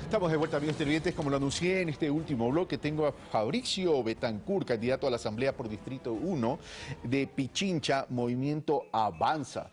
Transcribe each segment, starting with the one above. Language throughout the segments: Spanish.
Estamos de vuelta, amigos televidentes. Como lo anuncié en este último bloque, tengo a Fabricio Betancourt, candidato a la Asamblea por Distrito 1 de Pichincha, Movimiento Avanza.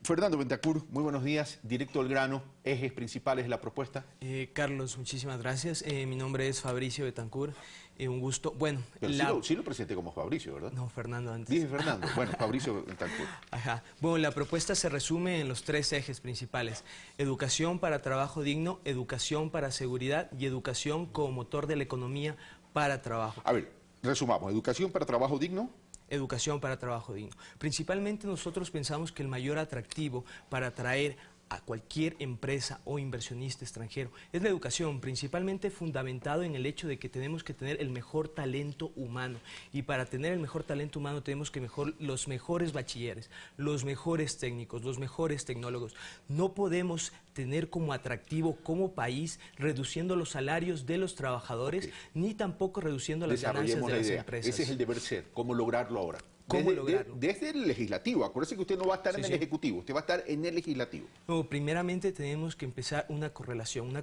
Fernando Betancourt, muy buenos días, directo al grano, ejes principales de la propuesta. Carlos, muchísimas gracias. Mi nombre es Fabricio Betancourt, un gusto. Bueno, pero sí lo presenté como Fabricio, ¿verdad? No, Fernando antes. Dije Fernando, bueno, Fabricio Betancourt. Ajá. Bueno, la propuesta se resume en los tres ejes principales: educación para trabajo digno, educación para seguridad y educación como motor de la economía para trabajo. A ver, resumamos, educación para trabajo digno. Educación para trabajo digno. Principalmente nosotros pensamos que el mayor atractivo para atraer a cualquier empresa o inversionista extranjero es la educación, principalmente fundamentado en el hecho de que tenemos que tener el mejor talento humano, y para tener el mejor talento humano tenemos que los mejores bachilleres, los mejores técnicos, los mejores tecnólogos. No podemos tener como atractivo como país reduciendo los salarios de los trabajadores, ni tampoco reduciendo las ganancias de las empresas. Ese es el deber ser, ¿cómo lograrlo ahora? ¿Cómo lograrlo? Desde el legislativo. Acuérdese que usted no va a estar en el ejecutivo, usted va a estar en el legislativo. No, primeramente tenemos que empezar una correlación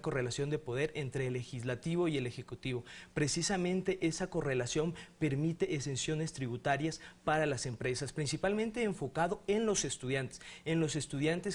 de poder entre el legislativo y el ejecutivo. Precisamente esa correlación permite exenciones tributarias para las empresas, principalmente enfocado en los estudiantes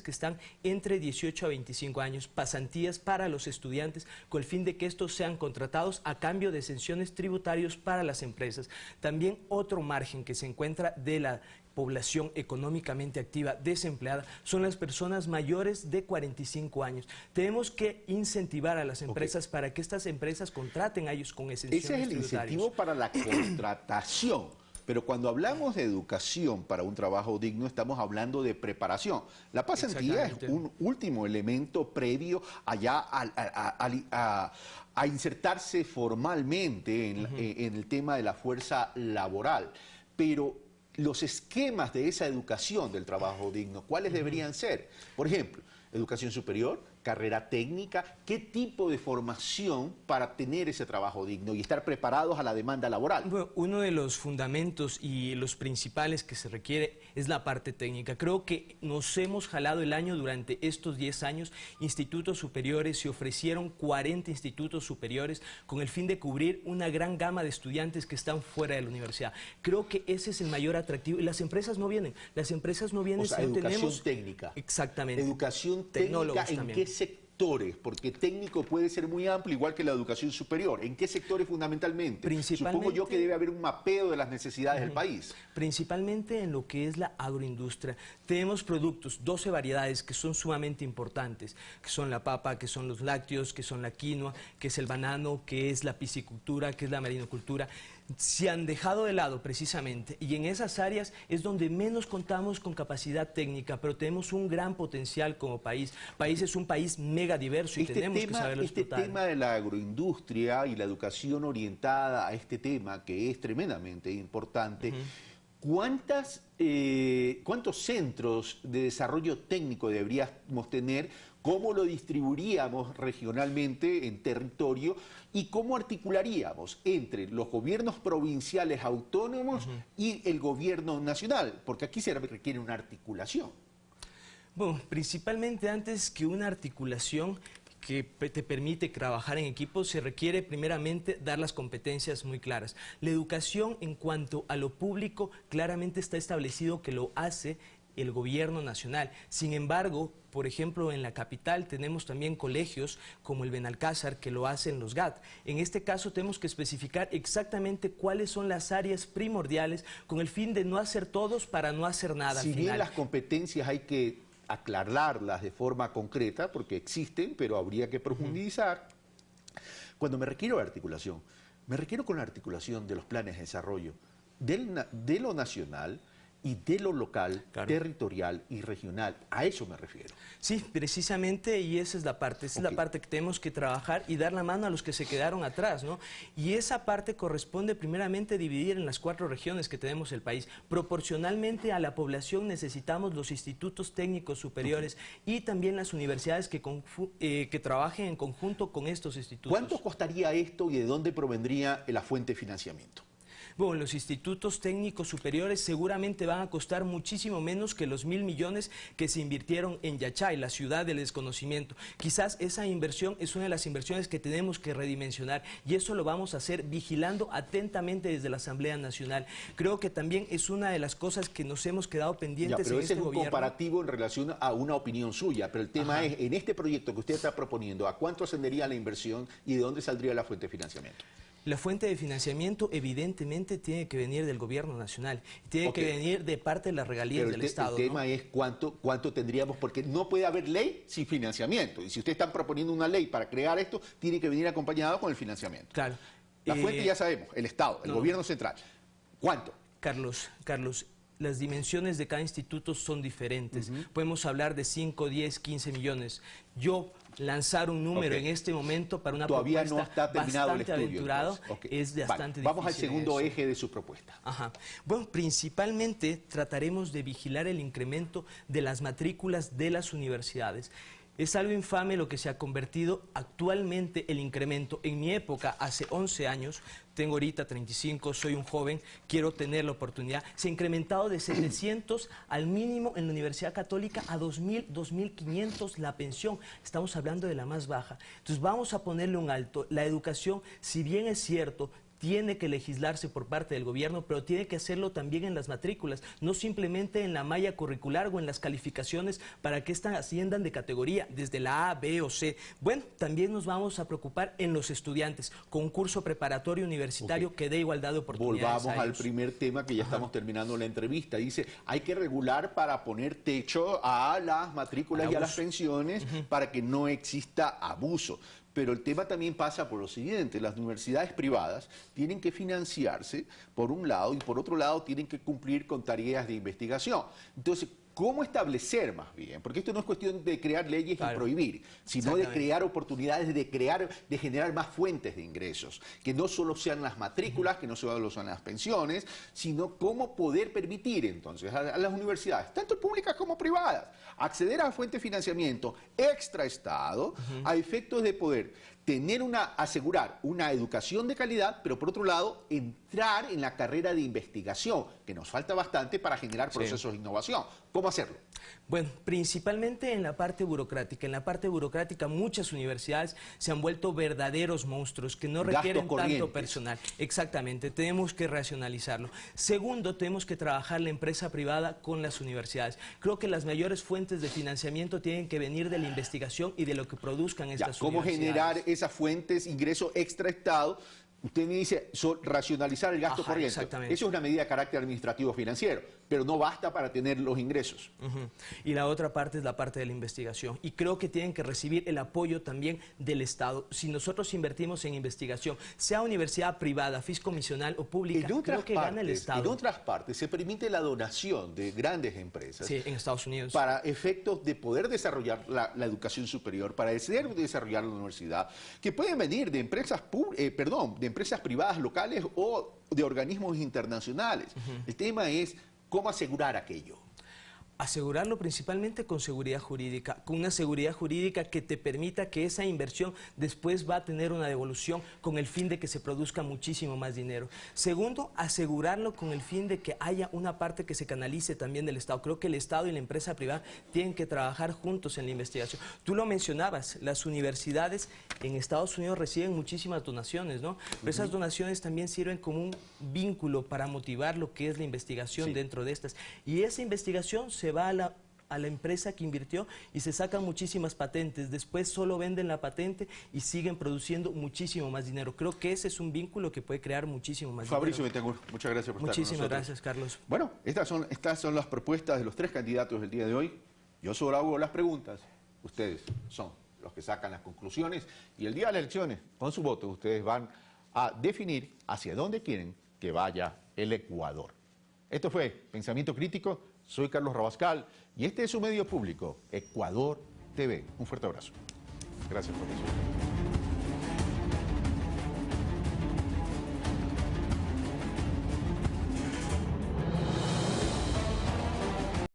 que están entre 18 a 25 años, pasantías para los estudiantes, con el fin de que estos sean contratados a cambio de exenciones tributarias para las empresas. También otro margen que se encuentra de la población económicamente activa desempleada son las personas mayores de 45 años. Tenemos que incentivar a las empresas para que estas empresas contraten a ellos con exenciones tributarias. Ese es el incentivo para la contratación. Pero cuando hablamos de educación para un trabajo digno, estamos hablando de preparación. La pasantía es un último elemento previo allá a insertarse formalmente en el tema de la fuerza laboral. Pero los esquemas de esa educación del trabajo digno, ¿cuáles deberían ser? Por ejemplo, educación superior, carrera técnica, ¿qué tipo de formación para tener ese trabajo digno y estar preparados a la demanda laboral? Bueno, uno de los fundamentos y los principales que se requiere es la parte técnica. Creo que nos hemos jalado el año durante estos 10 años, institutos superiores, se ofrecieron 40 institutos superiores con el fin de cubrir una gran gama de estudiantes que están fuera de la universidad. Creo que ese es el mayor atractivo y las empresas no vienen. Las empresas no vienen si no tenemos... educación técnica. Exactamente. Educación técnica, ¿en qué sectores? Porque técnico puede ser muy amplio, igual que la educación superior. ¿En qué sectores fundamentalmente? Supongo yo que debe haber un mapeo de las necesidades del país. Principalmente en lo que es la agroindustria. Tenemos productos, 12 variedades que son sumamente importantes, que son la papa, que son los lácteos, que son la quinoa, que es el banano, que es la piscicultura, que es la marinocultura. Se han dejado de lado precisamente, y en esas áreas es donde menos contamos con capacidad técnica, pero tenemos un gran potencial como país. País es un país mega diverso y tenemos que saberlo explotar. Este tema de la agroindustria y la educación orientada a este tema, que es tremendamente importante, ¿cuántos centros de desarrollo técnico deberíamos tener? ¿Cómo lo distribuiríamos regionalmente en territorio? ¿Y cómo articularíamos entre los gobiernos provinciales autónomos y el gobierno nacional? Porque aquí se requiere una articulación. Bueno, principalmente antes que una articulación que te permite trabajar en equipo, se requiere primeramente dar las competencias muy claras. La educación en cuanto a lo público claramente está establecido que lo hace el gobierno nacional. Sin embargo, por ejemplo, en la capital tenemos también colegios como el Benalcázar que lo hacen los GAT. En este caso tenemos que especificar exactamente cuáles son las áreas primordiales con el fin de no hacer todos para no hacer nada. Si bien las competencias hay que aclararlas de forma concreta, porque existen, pero habría que profundizar. Cuando me refiero a articulación, me refiero con la articulación de los planes de desarrollo de lo nacional y de lo local, territorial y regional. A eso me refiero. Sí, precisamente, y esa es la parte, esa es la parte que tenemos que trabajar y dar la mano a los que se quedaron atrás, ¿no? Y esa parte corresponde primeramente dividir en las 4 regiones que tenemos el país. Proporcionalmente a la población necesitamos los institutos técnicos superiores y también las universidades que trabajen en conjunto con estos institutos. ¿Cuánto costaría esto y de dónde provendría la fuente de financiamiento? Bueno, los institutos técnicos superiores seguramente van a costar muchísimo menos que los 1.000 millones que se invirtieron en Yachay, la ciudad del desconocimiento. Quizás esa inversión es una de las inversiones que tenemos que redimensionar y eso lo vamos a hacer vigilando atentamente desde la Asamblea Nacional. Creo que también es una de las cosas que nos hemos quedado pendientes pero en ese este es un gobierno. comparativo en relación a una opinión suya, pero el tema es, en este proyecto que usted está proponiendo, ¿a cuánto ascendería la inversión y de dónde saldría la fuente de financiamiento? La fuente de financiamiento evidentemente tiene que venir del gobierno nacional, tiene que venir de parte de las regalías del Estado. El tema es cuánto tendríamos, porque no puede haber ley sin financiamiento. Y si ustedes están proponiendo una ley para crear esto, tiene que venir acompañado con el financiamiento. Claro. La fuente ya sabemos, el Estado, el gobierno central. ¿Cuánto? Carlos, las dimensiones de cada instituto son diferentes. Podemos hablar de 5, 10, 15 millones. Yo lanzar un número en este momento para una Todavía propuesta no está terminado bastante el estudio, aventurado es bastante difícil. Vamos al segundo eje de su propuesta. Bueno, principalmente trataremos de vigilar el incremento de las matrículas de las universidades. Es algo infame lo que se ha convertido actualmente el incremento. En mi época, hace 11 años, tengo ahorita 35, soy un joven, quiero tener la oportunidad. Se ha incrementado de 700 al mínimo en la Universidad Católica a 2.000, 2.500 la pensión. Estamos hablando de la más baja. Entonces vamos a ponerle un alto. La educación, si bien es cierto, tiene que legislarse por parte del gobierno, pero tiene que hacerlo también en las matrículas, no simplemente en la malla curricular o en las calificaciones para que estas asciendan de categoría, desde la A, B o C. Bueno, también nos vamos a preocupar en los estudiantes, con un curso preparatorio universitario que dé igualdad de oportunidades. Volvamos al primer tema que ya estamos terminando la entrevista. Dice, hay que regular para poner techo a las matrículas y a las pensiones para que no exista abuso. Pero el tema también pasa por lo siguiente, las universidades privadas tienen que financiarse por un lado y por otro lado tienen que cumplir con tareas de investigación. Entonces, ¿cómo establecer más bien? Porque esto no es cuestión de crear leyes y prohibir, sino de crear oportunidades, de generar más fuentes de ingresos, que no solo sean las matrículas, que no solo sean las pensiones, sino cómo poder permitir entonces a las universidades, tanto públicas como privadas, acceder a fuentes de financiamiento extraestado a efectos de poder asegurar una educación de calidad, pero por otro lado, entrar en la carrera de investigación, que nos falta bastante para generar procesos de innovación. ¿Cómo hacerlo? Bueno, principalmente en la parte burocrática. En la parte burocrática muchas universidades se han vuelto verdaderos monstruos que no requieren tanto personal. Exactamente, tenemos que racionalizarlo. Segundo, tenemos que trabajar la empresa privada con las universidades. Creo que las mayores fuentes de financiamiento tienen que venir de la investigación y de lo que produzcan estas ¿Cómo universidades? Generar esas fuentes, ingreso extra-Estado? Usted me dice racionalizar el gasto corriente. Exactamente. Eso es una medida de carácter administrativo financiero, pero no basta para tener los ingresos. Y la otra parte es la parte de la investigación. Y creo que tienen que recibir el apoyo también del Estado. Si nosotros invertimos en investigación, sea universidad privada, fiscomisional o pública, creo que gana el Estado. En otras partes se permite la donación de grandes empresas. Sí, en Estados Unidos. Para efectos de poder desarrollar la educación superior, para desarrollar la universidad, que pueden venir de empresas de empresas privadas locales o de organismos internacionales. El tema es cómo asegurar aquello. Asegurarlo principalmente con seguridad jurídica, con una seguridad jurídica que te permita que esa inversión después va a tener una devolución con el fin de que se produzca muchísimo más dinero. Segundo, asegurarlo con el fin de que haya una parte que se canalice también del Estado. Creo que el Estado y la empresa privada tienen que trabajar juntos en la investigación. Tú lo mencionabas, las universidades en Estados Unidos reciben muchísimas donaciones, ¿no? Pero esas donaciones también sirven como un vínculo para motivar lo que es la investigación dentro de estas. Y esa investigación se va a la empresa que invirtió y se sacan muchísimas patentes. Después solo venden la patente y siguen produciendo muchísimo más dinero. Creo que ese es un vínculo que puede crear muchísimo más Fabricio dinero. Betancourt, muchas gracias por estar con nosotros. Muchísimas gracias, Carlos. Bueno, estas son las propuestas de los 3 candidatos del día de hoy. Yo solo hago las preguntas. Ustedes son los que sacan las conclusiones y el día de las elecciones, con su voto, ustedes van a definir hacia dónde quieren que vaya el Ecuador. Esto fue Pensamiento Crítico. Soy Carlos Rabascal y este es su medio público, Ecuador TV. Un fuerte abrazo. Gracias, profesor.